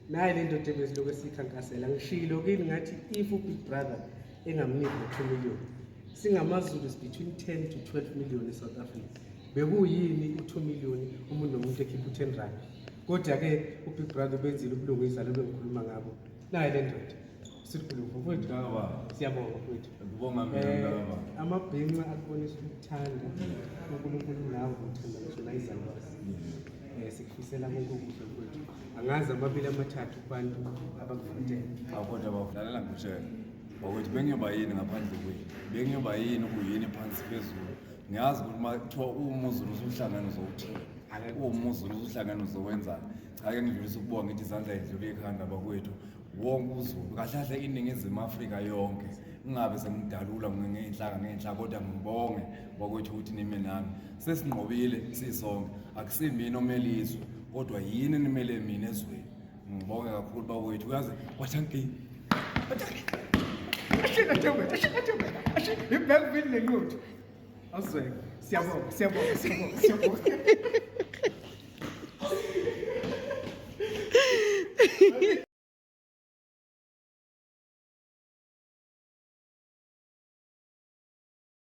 naye le ndoda ebesilokhu sikhankasela ngishilo kini ngathi if Big Brother engamniki 2 million singamaZulu between 10 to 12 million eSouth Africa bekuyini u2 million umuntu nomuntu ekhipha u10 rand kodwa ke uBig Brother benzile ubulungisa lo bengikhuluma ngabo naye le ndoda sikhuluma mfowethu siyabonga mfowethu ngibonga mina baba amabhinqa akubonisa ukuthanda uNkulunkulu nawe uthanda ngisho la izalwazi sikufisela konke okuhle mfowethu angazi amabili amathathu kubantu abakuvotela kodwa bafulalela ngikushela ukuthi bengiyoba yini ngaphandle kwenu bengiyoba yini kuyini phansi phezulu ngiyazi ukuthi makuthiwa uMuzulu usuhlangana uzowuthini uMuzulu usuhlangana uzowenza cha ke ngidlulisa ukubonga ngithi izandla idlule ekhanda bakwethu wonke uZulu kahle kahle iningizimu Afrika yonke ingabe sengidalula ngeinhlaka kodwa ngibonge bakwethu ukuthi nime nami sesinqobile sisonke akusimini omelizwe kodwa yini nimele mina ezweni ngibonge kakhulu bakwethu uyazi wathanki ashika ibhekuvini lelutho awuzweke siyabonga